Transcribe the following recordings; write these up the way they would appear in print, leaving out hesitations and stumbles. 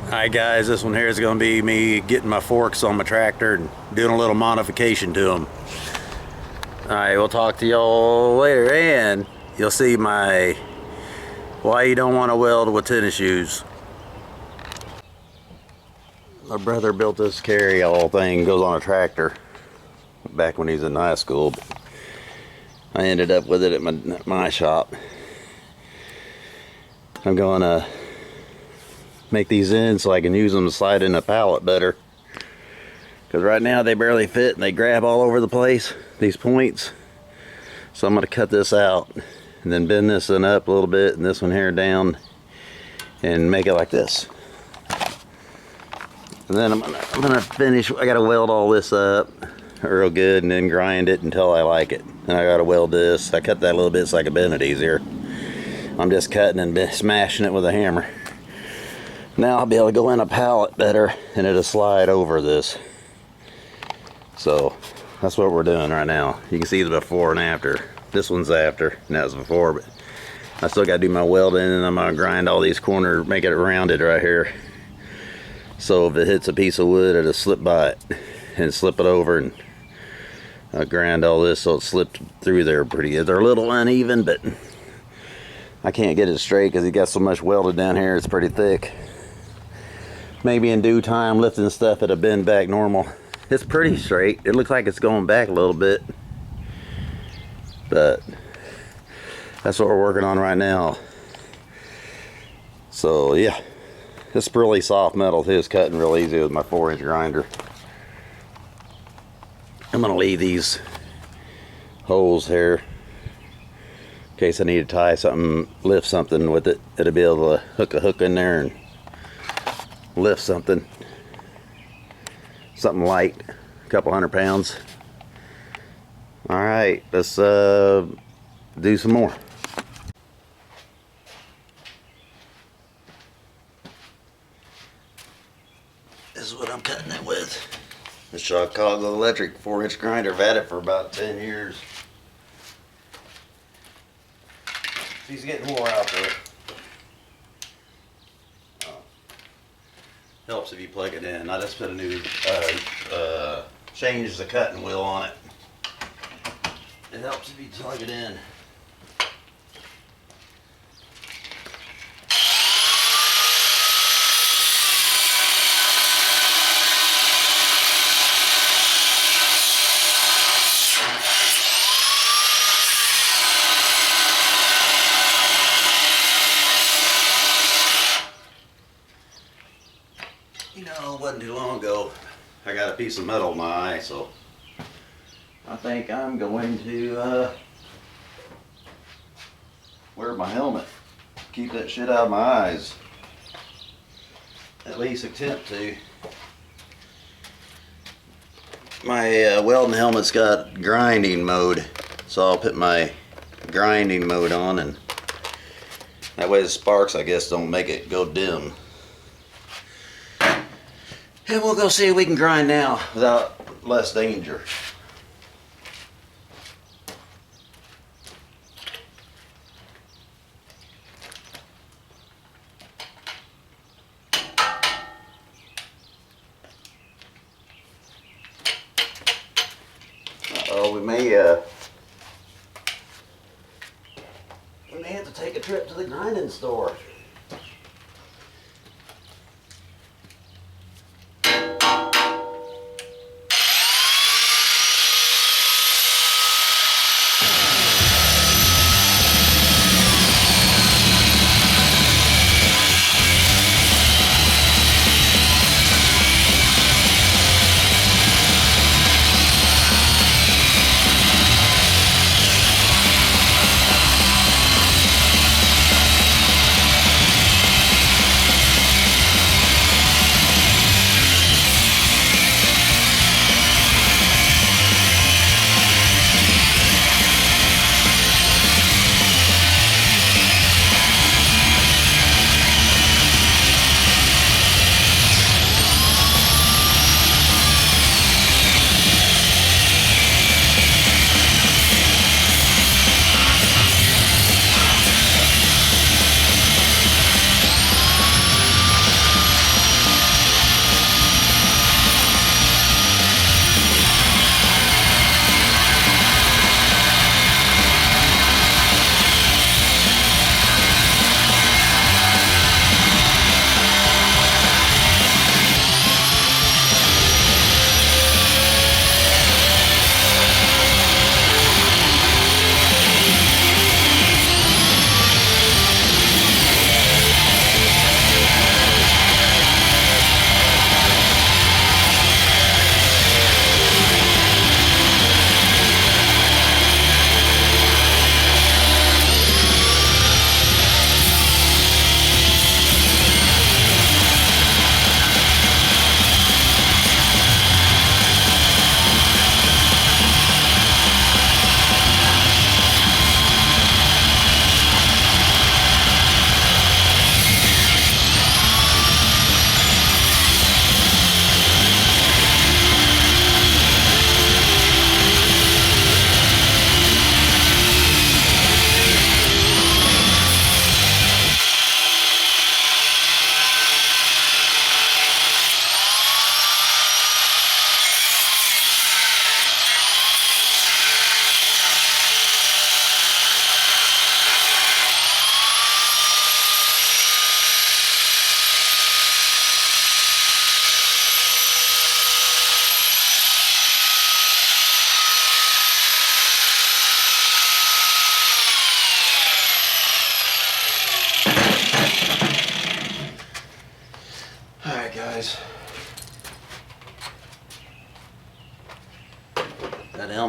Alright guys, this one here is going to be me getting my forks on my tractor and doing a little modification to them. Alright, we'll talk to y'all later, and you'll see my why you don't want to weld with tennis shoes. My brother built this carry-all thing, goes on a tractor, back when he was in high school. I ended up with it at my shop. I'm going to make these in so I can use them to slide in a pallet better, because right now they barely fit and they grab all over the place, these points. So I'm going to cut this out and then bend this one up a little bit and this one here down and make it like this. And then I'm gonna finish. I gotta weld all this up real good and then grind it until I like it. And I gotta weld this. I cut that a little bit so I can bend it easier. I'm just cutting and smashing it with a hammer. Now I'll be able to go in a pallet better and it'll slide over this. So that's what we're doing right now. You can see the before and after. This one's after and that was before, but I still gotta do my welding, and I'm gonna grind all these corners, make it rounded right here. So if it hits a piece of wood, it'll slip by it and slip it over, and I'll grind all this so it slipped through there pretty good. They're a little uneven, but I can't get it straight because it got so much welded down here. It's pretty thick. Maybe in due time, lifting stuff, it'll bend back normal. It's pretty straight. It looks like it's going back a little bit, but that's what we're working on right now. So yeah, it's really soft metal too. It's cutting real easy with my 4-inch grinder. I'm gonna leave these holes here in case I need to tie something, lift something with it. It'll be able to hook a hook in there and lift something light, a couple 100 pounds. All right, let's do some more. This is what I'm cutting it with. The Chicago Electric 4-inch grinder. I've had it for about 10 years. She's getting more out there. Helps if you plug it in. I just put a new, change the cutting wheel on it. It helps if you plug it in. You know, it wasn't too long ago, I got a piece of metal in my eye, so I think I'm going to wear my helmet. Keep that shit out of my eyes. At least attempt to. My welding helmet's got grinding mode, so I'll put my grinding mode on, and that way the sparks, I guess, don't make it go dim. And we'll go see if we can grind now without less danger. Uh-oh, we may have to take a trip to the grinding store.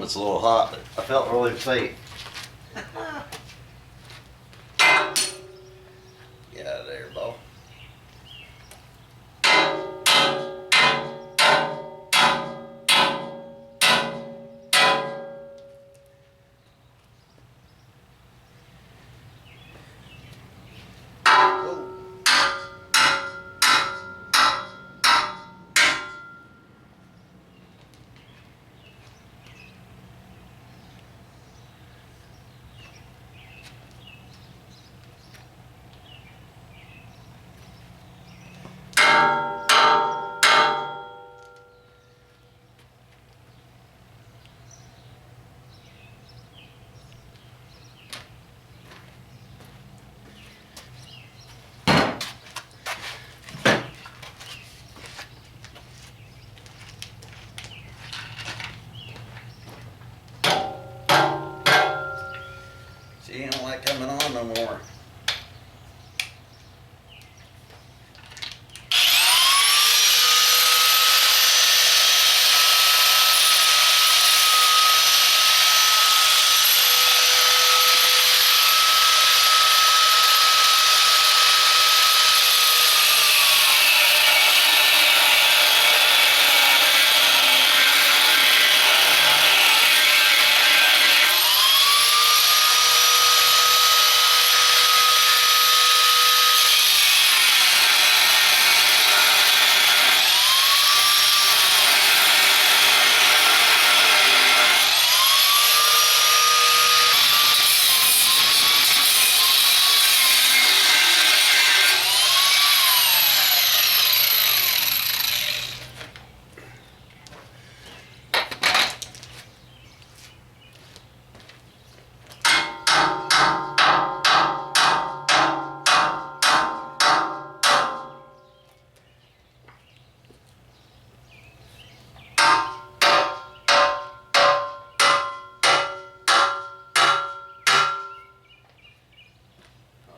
it's a little hot, but I felt really safe. Get out of there, Bo. She ain't like coming on no more.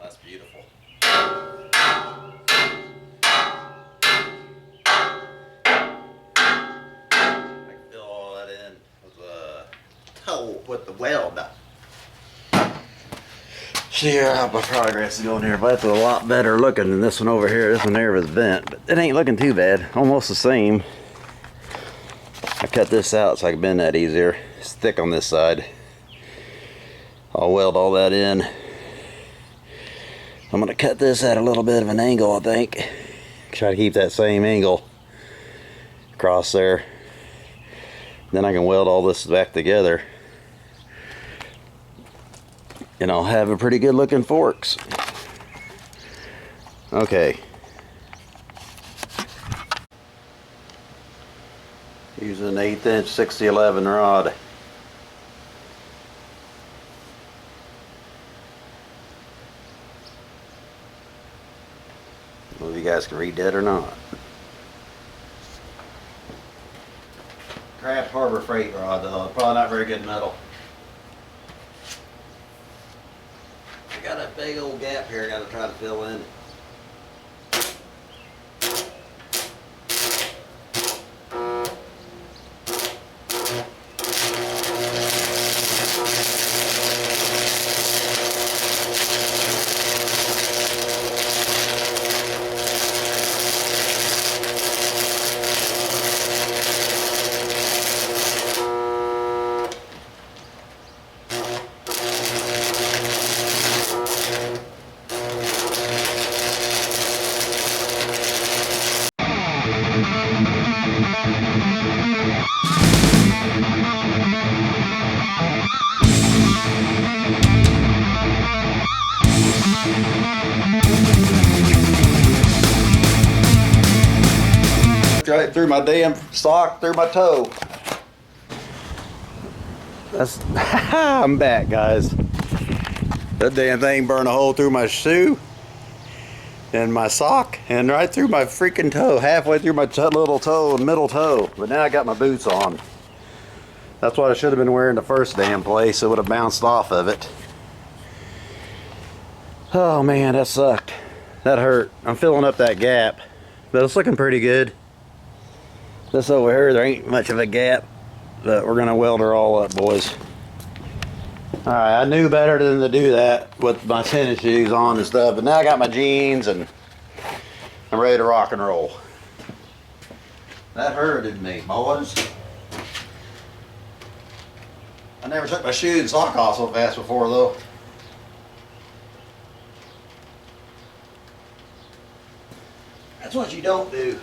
That's beautiful. I can fill all that in with a toe with the weld. See here how my progress is going here, but it's a lot better looking than this one over here. This one there was bent, but it ain't looking too bad. Almost the same. I cut this out so I can bend that easier. It's thick on this side. I'll weld all that in. I'm going to cut this at a little bit of an angle, I think. Try to keep that same angle across there. Then I can weld all this back together. And I'll have a pretty good looking forks. Okay. Using an 1/8 inch 6011 rod. I don't know if you guys can read that or not. Craft Harbor Freight rod though, probably not very good metal. I got a big old gap here I got to try to fill in. Right through my damn sock, through my toe. That's I'm back, guys. That damn thing burned a hole through my shoe and my sock and right through my freaking toe, halfway through my little toe and middle toe. But now I got my boots on. That's what I should have been wearing the first damn place. It would have bounced off of it. Oh man, that sucked. That hurt. I'm filling up that gap, but it's looking pretty good. This over here, there ain't much of a gap. But we're gonna weld her all up, boys. Alright, I knew better than to do that with my tennis shoes on and stuff, but now I got my jeans and I'm ready to rock and roll. That hurted me, boys. I never took my shoe and sock off so fast before, though. That's what you don't do.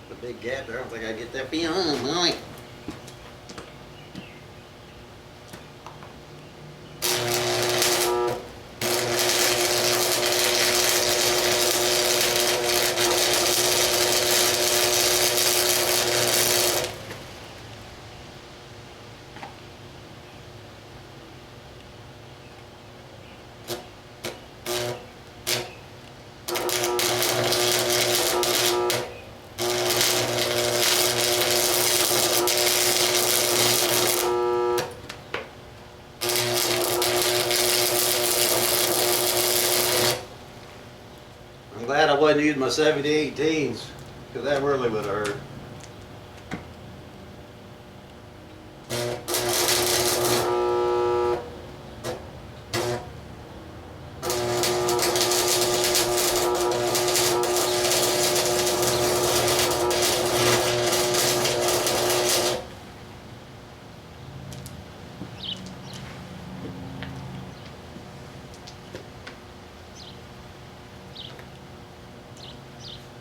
The big gap there, I don't think I get that beyond, boy. I'm glad I wasn't using my 70-18s, because that really would have hurt.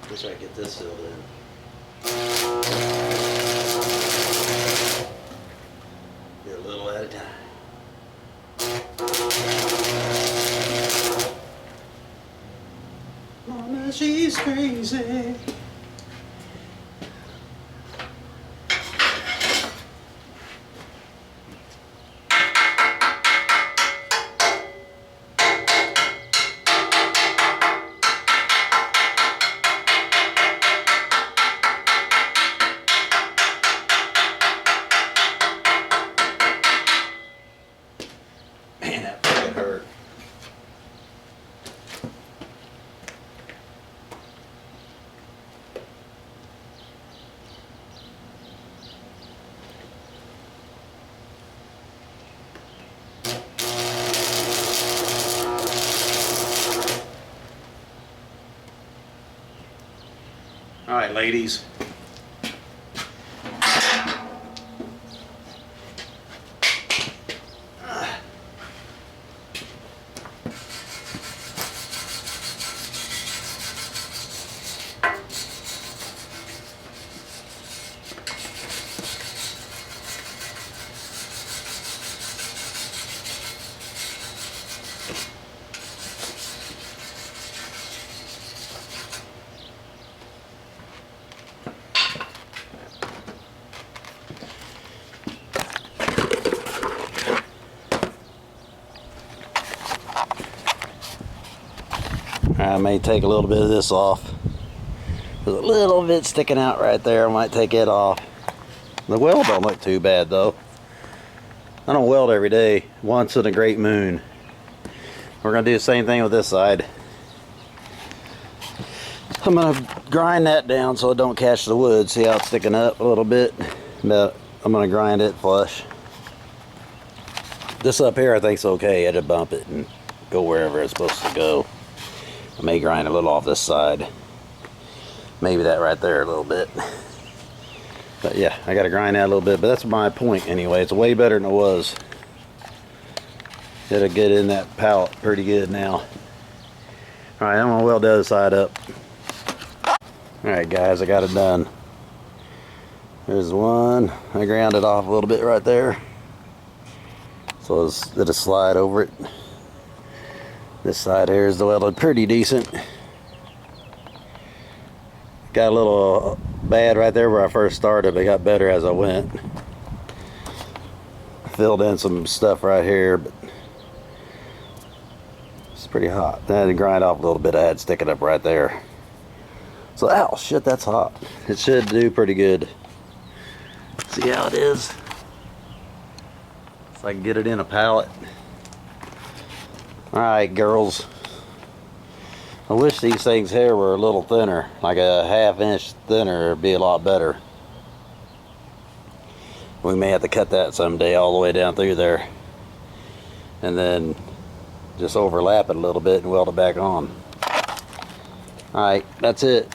Wish I could get this filled in. Get a little at a time. Mama, she's crazy. Man, that fucking hurt. All right, ladies. I may take a little bit of this off. There's a little bit sticking out right there. I might take it off. The weld don't look too bad though. I don't weld every day. Once in a great moon. We're gonna do the same thing with this side. I'm gonna grind that down so it don't catch the wood. See how it's sticking up a little bit? But I'm gonna grind it flush. This up here I think's okay. I just bump it and go wherever it's supposed to go. I may grind a little off this side. Maybe that right there a little bit. But yeah, I gotta grind that a little bit, but that's my point anyway. It's way better than it was. It'll get in that pallet pretty good now. Alright, I'm gonna weld the other side up. Alright guys, I got it done. There's one. I ground it off a little bit right there. So it'll slide over it. This side here is welded pretty decent. Got a little bad right there where I first started, but it got better as I went. Filled in some stuff right here, but it's pretty hot. Then I had to grind off a little bit I had sticking up right there. So, ow, shit, that's hot. It should do pretty good. See how it is? So I can get it in a pallet. Alright, girls. I wish these things here were a little thinner, like a ½ inch thinner. It'd be a lot better. We may have to cut that someday all the way down through there, and then just overlap it a little bit and weld it back on. Alright, that's it.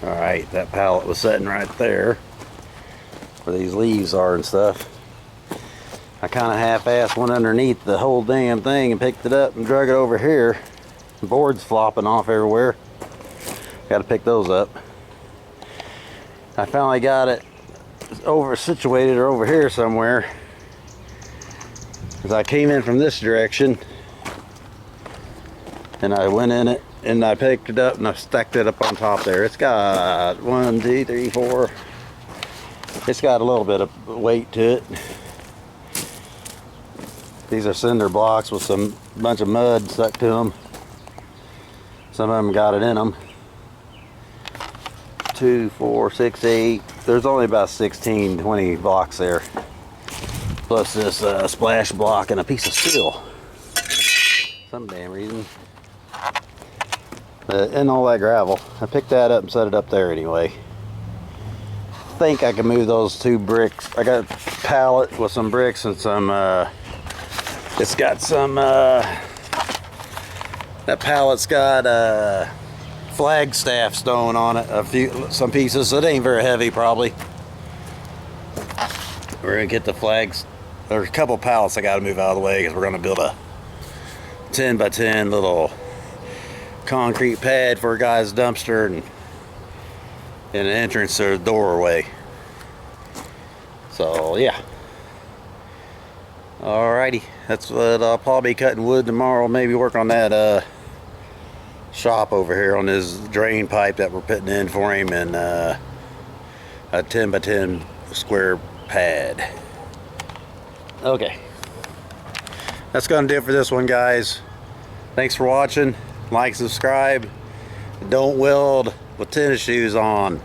Alright, that pallet was sitting right there where these leaves are and stuff. I kind of half-assed went underneath the whole damn thing and picked it up and drug it over here. The board's flopping off everywhere. Got to pick those up. I finally got it situated or over here somewhere, as I came in from this direction and I went in it and I picked it up and I stacked it up on top there. It's got 1, 2, 3, 4. It's got a little bit of weight to it. These are cinder blocks with some bunch of mud stuck to them. Some of them got it in them. 2, 4, 6, 8. There's only about 16, 20 blocks there. Plus this splash block and a piece of steel. Some damn reason. And all that gravel. I picked that up and set it up there anyway. I think I can move those 2 bricks. I got a pallet with some bricks and some, it's got some, that pallet's got Flagstaff stone on it, some pieces, so it ain't very heavy probably. We're gonna get the flags. There's a couple pallets I gotta move out of the way because we're gonna build a 10 by 10 little concrete pad for a guy's dumpster and an entrance to the doorway. So yeah. Alrighty, that's what I'll probably be cutting wood tomorrow. Maybe work on that shop over here on this drain pipe that we're putting in for him, and a 10 by 10 square pad. Okay, that's gonna do it for this one, guys. Thanks for watching. Like, subscribe. Don't weld with tennis shoes on.